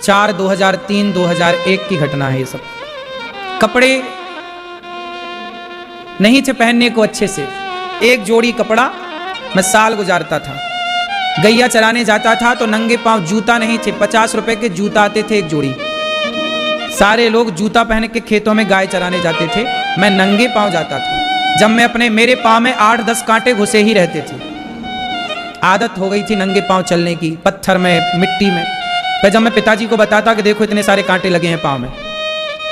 4, 2003, 2001 की घटना है ये सब। कपड़े नहीं थे पहनने को अच्छे से, एक जोड़ी कपड़ा मैं साल गुजारता था। गैया चराने जाता था तो नंगे पांव, जूता नहीं थे, 50 रुपए के जूता आते थे एक जोड़ी। सारे लोग जूता पहन के खेतों में गाय चराने जाते थे, मैं नंगे पांव जाता था। जब मैं मेरे पांव में 8-10 कांटे घुसे ही रहते थे। आदत हो गई थी नंगे पांव चलने की, पत्थर में, मिट्टी में। फिर जब मैं पिताजी को बताता कि देखो इतने सारे कांटे लगे हैं पांव में,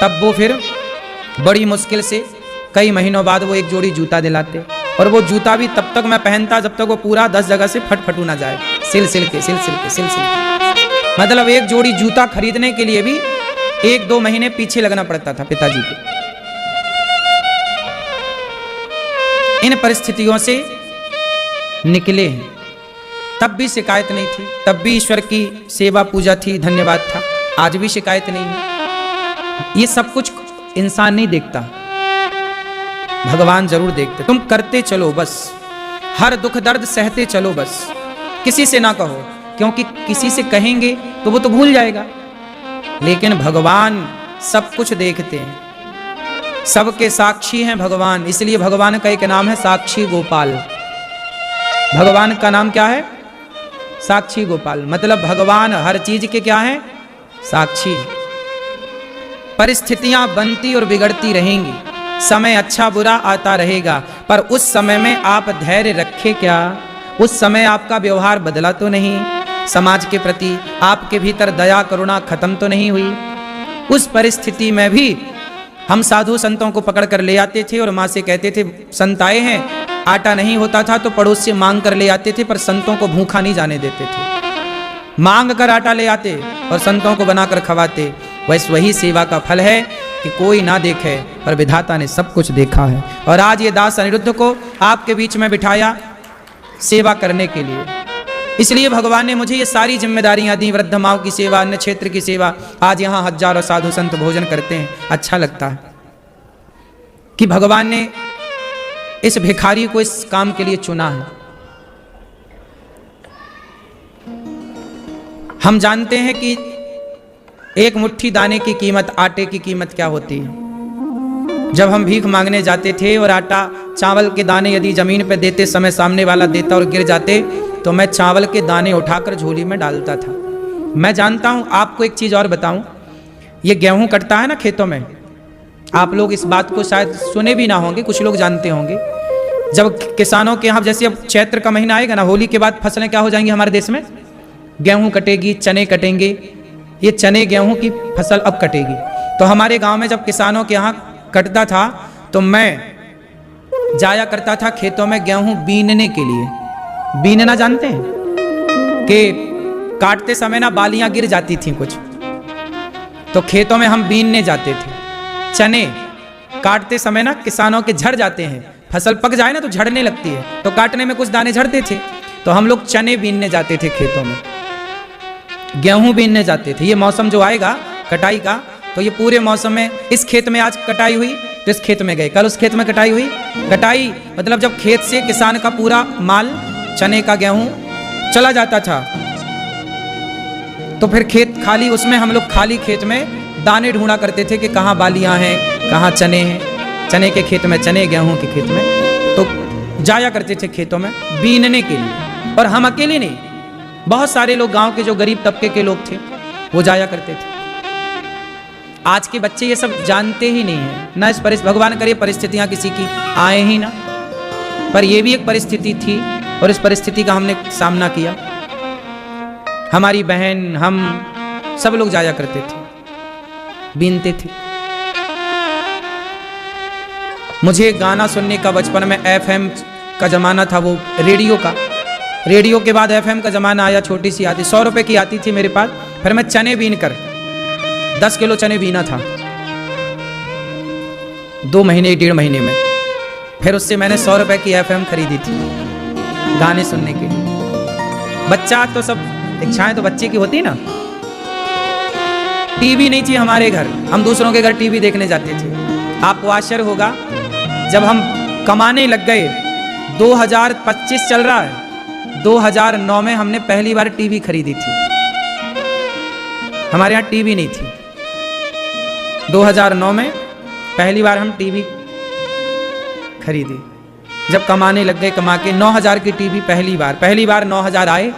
तब वो फिर बड़ी मुश्किल से कई महीनों बाद वो एक जोड़ी जूता दिलाते। और वो जूता भी तब तक मैं पहनता जब तक वो पूरा 10 जगह से फटू ना जाए, सिल सिल के। मतलब एक जोड़ी जूता खरीदने के लिए भी 1-2 महीने पीछे लगना पड़ता था पिताजी के। इन परिस्थितियों से निकले हैं। तब भी शिकायत नहीं थी, तब भी ईश्वर की सेवा पूजा थी, धन्यवाद था। आज भी शिकायत नहीं है। ये सब कुछ इंसान नहीं देखता, भगवान जरूर देखते। तुम करते चलो बस, हर दुख दर्द सहते चलो बस। किसी से ना कहो, क्योंकि किसी से कहेंगे तो वो तो भूल जाएगा। लेकिन भगवान सब कुछ देखते हैं, सबके साक्षी हैं भगवान। इसलिए भगवान का एक नाम है साक्षी गोपाल। भगवान का नाम क्या है? साक्षी गोपाल। मतलब भगवान हर चीज के क्या है? साक्षी। परिस्थितियां बनती और बिगड़ती रहेंगी, समय अच्छा बुरा आता रहेगा, पर उस समय में आप धैर्य रखे क्या? उस समय आपका व्यवहार बदला तो नहीं? समाज के प्रति आपके भीतर दया करुणा खत्म तो नहीं हुई? उस परिस्थिति में भी हम साधु संतों को पकड़ कर ले आते थे और माँ से कहते थे संत आए हैं, आटा नहीं होता था तो पड़ोस से मांग कर ले आते थे, पर संतों को भूखा नहीं जाने देते थे। मांग कर आटा ले आते और संतों को बनाकर खवाते। वैसे वही सेवा का फल है कि कोई ना देखे पर विधाता ने सब कुछ देखा है। और आज ये दास अनिरुद्ध को आपके बीच में बिठाया सेवा करने के लिए। इसलिए भगवान ने मुझे ये सारी जिम्मेदारियां दी, वृद्ध माओं की सेवा, अन्य क्षेत्र की सेवा। आज यहाँ हजारों साधु संत भोजन करते हैं, अच्छा लगता है कि भगवान ने इस भिखारी को इस काम के लिए चुना है। हम जानते हैं कि एक मुट्ठी दाने की कीमत, आटे की कीमत क्या होती है। जब हम भीख मांगने जाते थे और आटा चावल के दाने यदि जमीन पे देते समय सामने वाला देता और गिर जाते, तो मैं चावल के दाने उठाकर झोली में डालता था। मैं जानता हूं, आपको एक चीज और बताऊं, ये गेहूं कटता है ना खेतों में, आप लोग इस बात को शायद सुने भी ना होंगे, कुछ लोग जानते होंगे। जब किसानों के यहाँ, जैसे अब चैत्र का महीना आएगा ना, होली के बाद फसलें क्या हो जाएंगी हमारे देश में? गेहूं कटेगी, चने कटेंगे। ये चने गेहूं की फसल अब कटेगी। तो हमारे गांव में जब किसानों के यहाँ कटता था तो मैं जाया करता था खेतों में गेहूं बीनने के लिए। बीनना जानते हैं कि काटते समय ना बालियां गिर जाती थी कुछ, तो खेतों में हम बीनने जाते थे। चने काटते समय ना किसानों के झड़ जाते हैं, फसल पक जाए ना तो झड़ने लगती है, तो काटने में कुछ दाने झड़ते थे, तो हम लोग चने बीनने जाते थे खेतों में, गेहूं बीनने जाते थे। ये मौसम जो आएगा कटाई का, तो ये पूरे मौसम में इस खेत में आज कटाई हुई तो इस खेत में गए, कल उस खेत में कटाई हुई। कटाई मतलब जब खेत से किसान का पूरा माल, चने का, गेहूं चला जाता था, तो फिर खेत खाली, उसमें हम लोग खाली खेत में दाने ढूंढा करते थे कि कहाँ बालियां हैं, कहाँ चने हैं। चने के खेत में चने, गेहूं के खेत में, तो जाया करते थे खेतों में बीनने के लिए। और हम अकेले नहीं, बहुत सारे लोग, गांव के जो गरीब तबके के लोग थे वो जाया करते थे। आज के बच्चे ये सब जानते ही नहीं है ना। इस भगवान करे परिस्थितियां किसी की आए ही ना, पर ये भी एक परिस्थिति थी और इस परिस्थिति का हमने सामना किया। हमारी बहन, हम सब लोग जाया करते थे, बीनते थे। मुझे गाना सुनने का बचपन में FM का जमाना था, वो रेडियो का। रेडियो के बाद FM का जमाना आया, छोटी सी आती, 100 रुपए की आती थी मेरे पास। फिर मैं चने बीन कर 10 किलो चने बीना था 2 महीने 1.5 महीने में। फिर उससे मैंने 100 रुपए की FM खरीदी थी गाने सुनने के लिए। बच्चा तो सब इच्छाएं तो बच्चे की होती ना। टीवी नहीं थी हमारे घर, हम दूसरों के घर टीवी देखने जाते थे। आपको आश्चर्य होगा, जब हम कमाने लग गए, 2025 चल रहा है, 2009 में हमने पहली बार टीवी खरीदी थी। हमारे यहाँ टीवी नहीं थी। 2009 में पहली बार हम टीवी खरीदे, जब कमाने लग गए, कमा के 9000 की टीवी पहली बार 9000 आए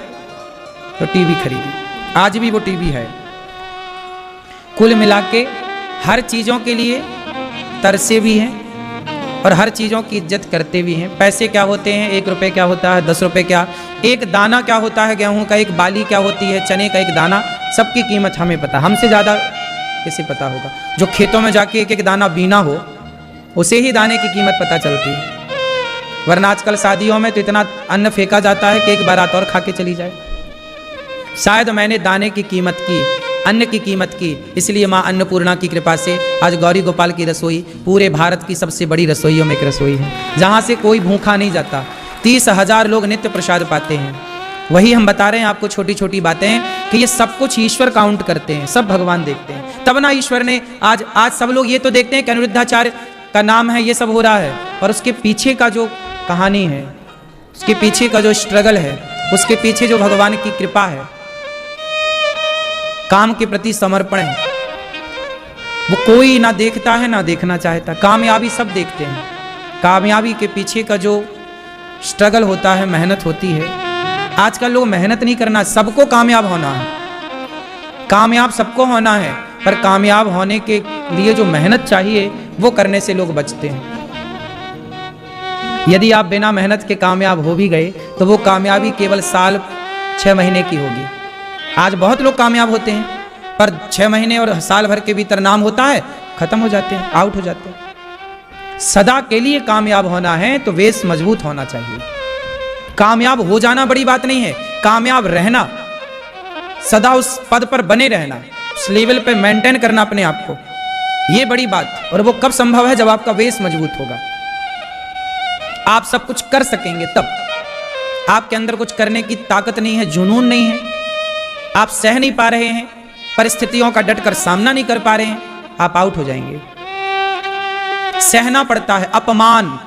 तो टीवी खरीदी। आज भी वो टीवी है। कुल मिला के हर चीज़ों के लिए तरसे भी हैं और हर चीज़ों की इज्जत करते भी हैं। पैसे क्या होते हैं, 1 रुपये क्या होता है, 10 रुपये क्या, एक दाना क्या होता है, गेहूं का एक बाली क्या होती है, चने का एक दाना, सबकी कीमत हमें पता, हमसे ज़्यादा किसे पता होगा। जो खेतों में जाके एक एक दाना बीना हो, उसे ही दाने की कीमत पता चलती है। वरना आजकल शादियों में तो इतना अन्न फेंका जाता है कि एक बारात और खा के चली जाए। शायद मैंने दाने की कीमत की, अन्न की कीमत की, इसलिए माँ अन्नपूर्णा की कृपा से आज गौरी गोपाल की रसोई पूरे भारत की सबसे बड़ी रसोइयों में एक रसोई है, जहाँ से कोई भूखा नहीं जाता। 30,000 लोग नित्य प्रसाद पाते हैं। वही हम बता रहे हैं आपको छोटी छोटी बातें कि ये सब कुछ ईश्वर काउंट करते हैं, सब भगवान देखते हैं। तब ना ईश्वर ने आज सब लोग ये तो देखते हैं कि अनिरुद्धाचार्य का नाम है, ये सब हो रहा है, और उसके पीछे का जो कहानी है, उसके पीछे का जो स्ट्रगल है, उसके पीछे जो भगवान की कृपा है, काम के प्रति समर्पण है, वो कोई ना देखता है ना देखना चाहता। कामयाबी सब देखते हैं, कामयाबी के पीछे का जो स्ट्रगल होता है, मेहनत होती है। आजकल लोग मेहनत नहीं करना, सबको कामयाब होना है, कामयाब सबको होना है, पर कामयाब होने के लिए जो मेहनत चाहिए वो करने से लोग बचते हैं। यदि आप बिना मेहनत के कामयाब हो भी गए तो वो कामयाबी केवल साल 6 महीने की होगी। आज बहुत लोग कामयाब होते हैं, पर 6 महीने और साल भर के भीतर नाम होता है, खत्म हो जाते हैं, आउट हो जाते हैं। सदा के लिए कामयाब होना है तो बेस मजबूत होना चाहिए। कामयाब हो जाना बड़ी बात नहीं है, कामयाब रहना, सदा उस पद पर बने रहना, उस लेवल पे मेंटेन करना अपने आप को, ये बड़ी बात। और वो कब संभव है, जब आपका बेस मजबूत होगा, आप सब कुछ कर सकेंगे। तब आपके अंदर कुछ करने की ताकत नहीं है, जुनून नहीं है, आप सह नहीं पा रहे हैं, परिस्थितियों का डटकर सामना नहीं कर पा रहे हैं, आप आउट हो जाएंगे। सहना पड़ता है अपमान,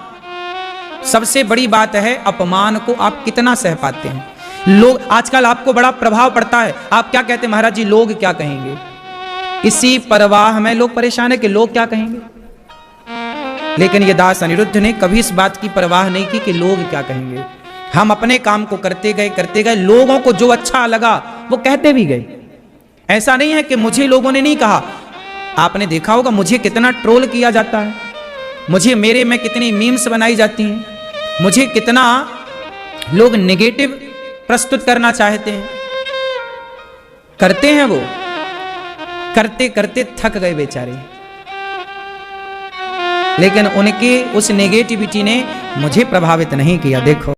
सबसे बड़ी बात है अपमान को आप कितना सह पाते हैं। लोग आजकल आपको बड़ा प्रभाव पड़ता है, आप क्या कहते हैं, महाराज जी लोग क्या कहेंगे, इसी परवाह में लोग परेशान है कि लोग क्या कहेंगे। लेकिन ये दास अनिरुद्ध ने कभी इस बात की परवाह नहीं की कि लोग क्या कहेंगे। हम अपने काम को करते गए, लोगों को जो अच्छा लगा वो कहते भी गए। ऐसा नहीं है कि मुझे लोगों ने नहीं कहा, आपने देखा होगा मुझे कितना ट्रोल किया जाता है, मुझे मेरे में कितनी मीम्स बनाई जाती हैं, मुझे कितना लोग नेगेटिव प्रस्तुत करना चाहते हैं, करते हैं, वो करते करते थक गए बेचारे। लेकिन उनके उस नेगेटिविटी ने मुझे प्रभावित नहीं किया। देखो